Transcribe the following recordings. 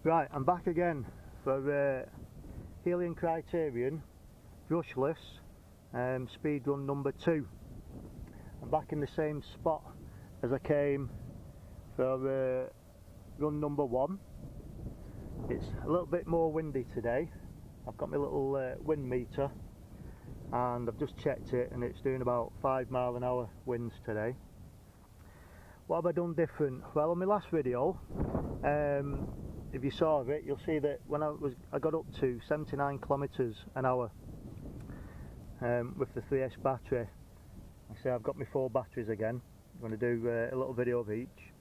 Right, I'm back again for Helion Criterion Brushless speed run number 2. I'm back in the same spot as I came for run number 1. It's a little bit more windy today. I've got my little wind meter and I've just checked it and it's doing about 5 mile an hour winds today. What have I done different? Well, on my last video, if you saw it, you'll see that when I got up to 79 kilometers an hour with the 3S battery. Like I say, I've got my 4 batteries again. I'm going to do a little video of each.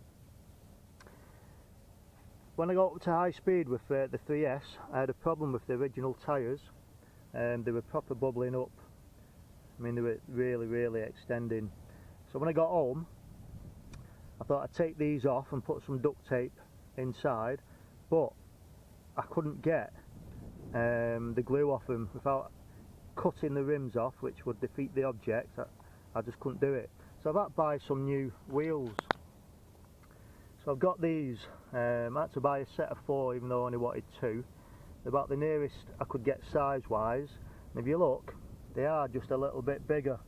When I got up to high speed with the 3S, I had a problem with the original tyres. They were proper bubbling up. I mean, they were really extending. So when I got home, I thought I'd take these off and put some duct tape inside, but I couldn't get the glue off them without cutting the rims off, which would defeat the object. I just couldn't do it. So I've had to buy some new wheels. So I've got these. I had to buy a set of 4 even though I only wanted 2. They're about the nearest I could get size wise, and if you look, they are just a little bit bigger.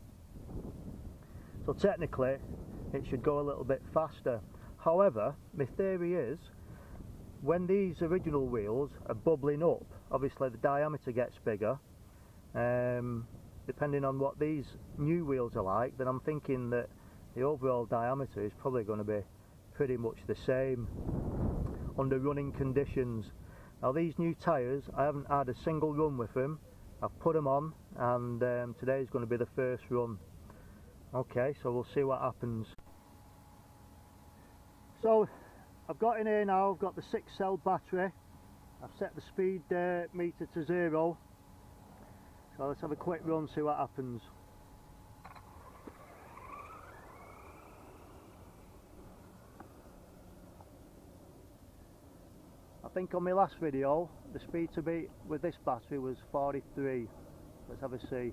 So technically it should go a little bit faster. However, my theory is when these original wheels are bubbling up, obviously the diameter gets bigger. Depending on what these new wheels are like, then I'm thinking that the overall diameter is probably going to be pretty much the same under running conditions. Now these new tyres, I haven't had a single run with them. I've put them on and today is going to be the first run. Okay, so we'll see what happens. So I've got in here now, I've got the 6-cell battery. I've set the speed meter to 0. So let's have a quick run, see what happens. I think on my last video, the speed to beat with this battery was 43. Let's have a see.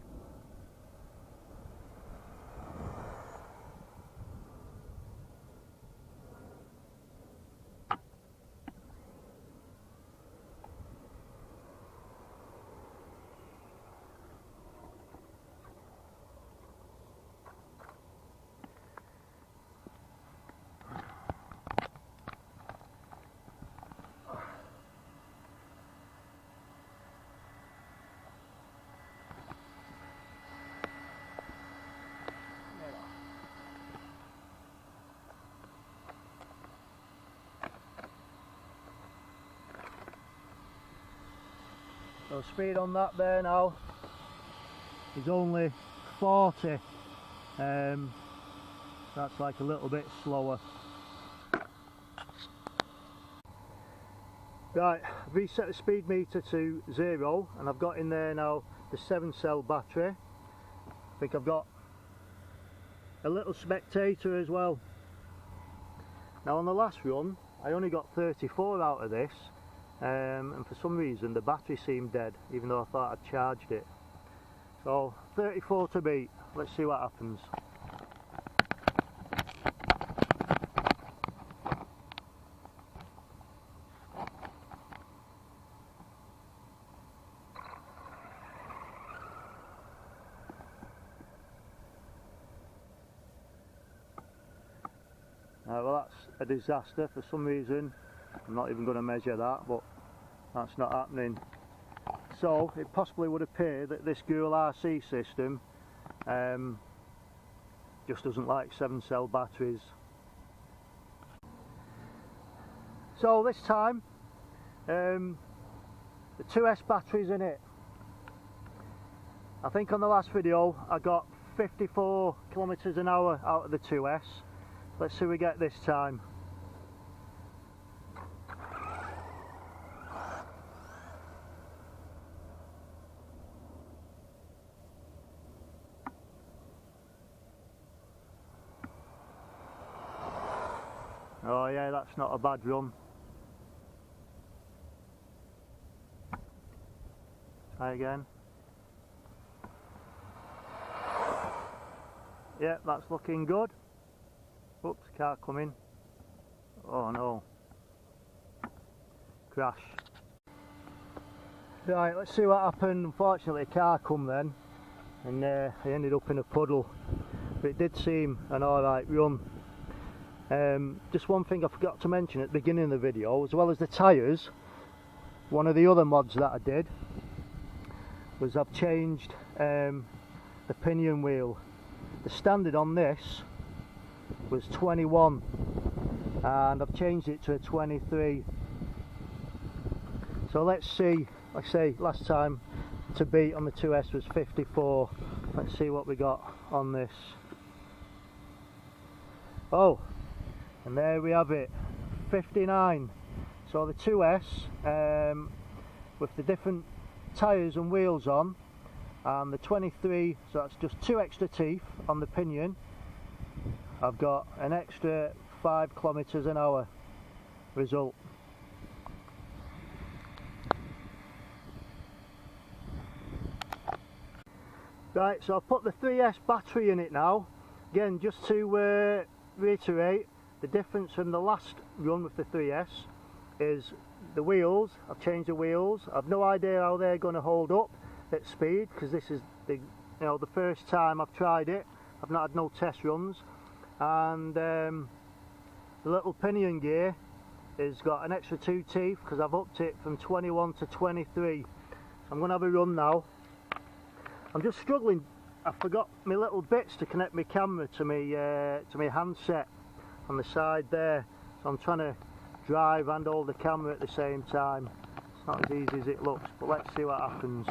So speed on that there now is only 40. That's like a little bit slower. Right, I've reset the speed meter to 0 and I've got in there now the 7-cell battery. I think I've got a little spectator as well. Now on the last run I only got 34 out of this. And for some reason the battery seemed dead even though I thought I'd charged it. So 34 to beat, let's see what happens. Well, that's a disaster for some reason. I'm not even going to measure that, but that's not happening. So it possibly would appear that this Google RC system just doesn't like 7-cell batteries. So this time the 2S batteries in it. I think on the last video I got 54 kilometers an hour out of the 2S. Let's see what we get this time. Oh yeah, that's not a bad run. Try again. Yeah, that's looking good. Oops, car coming. Oh no. crash. Right, let's see what happened. Unfortunately a car come then and I ended up in a puddle, but it did seem an alright run. Just one thing I forgot to mention at the beginning of the video, as well as the tyres, one of the other mods that I did was I've changed the pinion wheel. The standard on this was 21 and I've changed it to a 23. So let's see, like I say, last time to beat on the 2S was 54. Let's see what we got on this. Oh, and there we have it, 59. So the 2S with the different tyres and wheels on, and the 23, so that's just 2 extra teeth on the pinion. I've got an extra 5 kilometers an hour result. Right, so I've put the 3S battery in it now. Again, just to reiterate, the difference from the last run with the 3S is the wheels. I've changed the wheels. I've no idea how they're going to hold up at speed, because this is the first time I've tried it. I've not had no test runs. And the little pinion gear has got an extra 2 teeth because I've upped it from 21 to 23. I'm going to have a run now. I'm just struggling. I forgot my little bits to connect my camera to my handset on the side there, so I'm trying to drive and hold the camera at the same time. It's not as easy as it looks, but let's see what happens.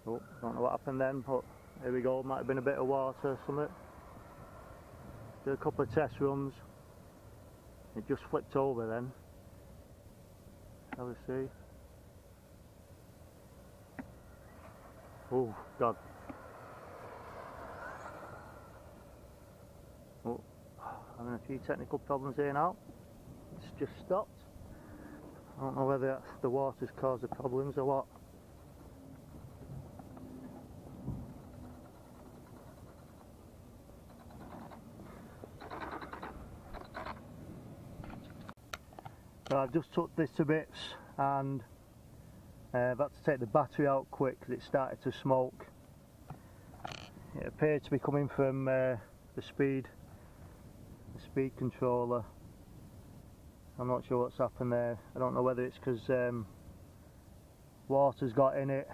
Oh, don't know what happened then, but here we go. Might have been a bit of water or something. Did a couple of test runs. It just flipped over then. Shall we see? Oh God. Oh, having a few technical problems here now. It's just stopped. I don't know whether the water's caused the problems or what. So I've just took this to bits and I've had to take the battery out quick because it started to smoke. It appeared to be coming from the speed controller. I'm not sure what's happened there. I don't know whether it's because water's got in it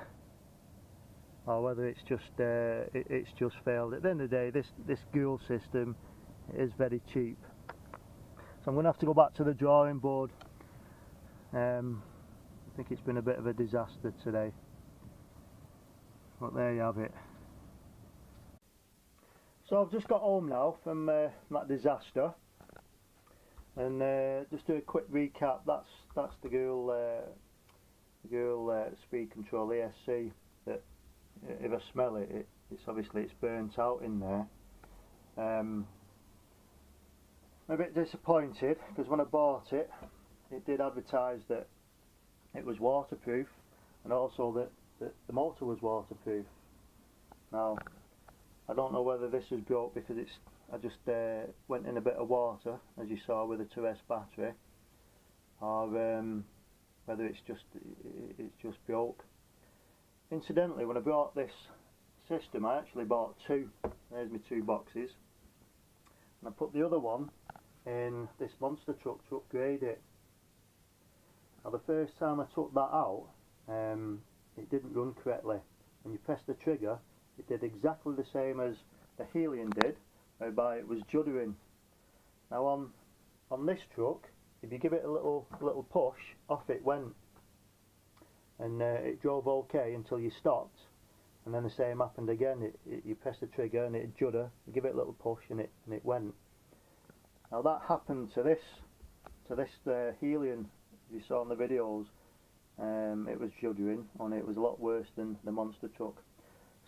or whether it's just failed. At the end of the day, this fuel system is very cheap. So I'm going to have to go back to the drawing board. I think it's been a bit of a disaster today, but there you have it. So I've just got home now from that disaster, and just do a quick recap. That's the girl speed control ESC. That if I smell it, it's obviously burnt out in there. I'm a bit disappointed because when I bought it, it did advertise that it was waterproof and also that the motor was waterproof. Now, I don't know whether this is broke because I just went in a bit of water, as you saw with the 2S battery, or whether it's just broke. Incidentally, when I bought this system, I actually bought 2. There's my 2 boxes, and I put the other one in this monster truck to upgrade it. Now the first time I took that out, it didn't run correctly. When you press the trigger, it did exactly the same as the Helion did, whereby it was juddering. Now on this truck, if you give it a little push, off it went, and it drove okay until you stopped, and then the same happened again. You press the trigger and it'd judder, you give it a little push and it went. Now that happened to this Helion you saw in the videos. It was juddering and it was a lot worse than the monster truck.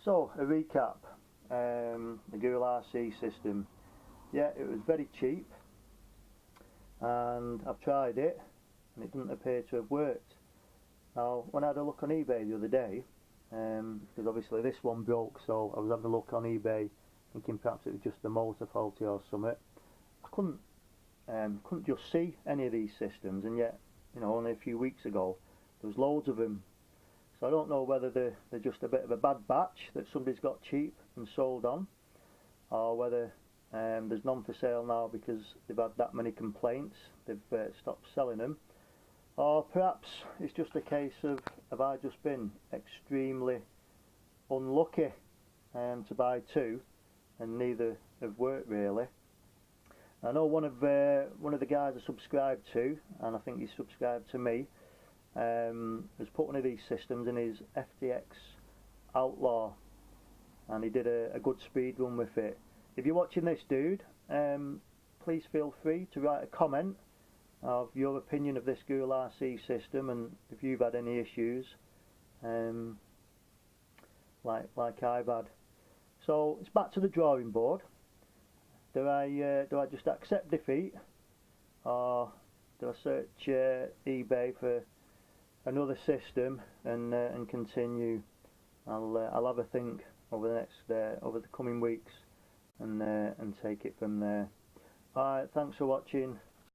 So a recap, the Girl RC system, yeah, it was very cheap and I've tried it and it doesn't appear to have worked. Now when I had a look on eBay the other day, because obviously this one broke, so I was having a look on eBay thinking perhaps it was just the motor faulty or something. I couldn't just see any of these systems, and yet, you know, only a few weeks ago there was loads of them. So I don't know whether they're just a bit of a bad batch that somebody's got cheap and sold on, or whether there's none for sale now because they've had that many complaints, they've stopped selling them. Or perhaps it's just a case of have I just been extremely unlucky to buy two, and neither have worked really. I know one of the guys I subscribed to, and I think he's subscribed to me, has put one of these systems in his FTX Outlaw, and he did a good speed run with it. If you're watching this, dude, please feel free to write a comment of your opinion of this Ghoul RC system, and if you've had any issues like I've had. So it's back to the drawing board. Do I just accept defeat, or do I search eBay for another system and continue? I'll have a think over the coming weeks and take it from there. Alright, thanks for watching.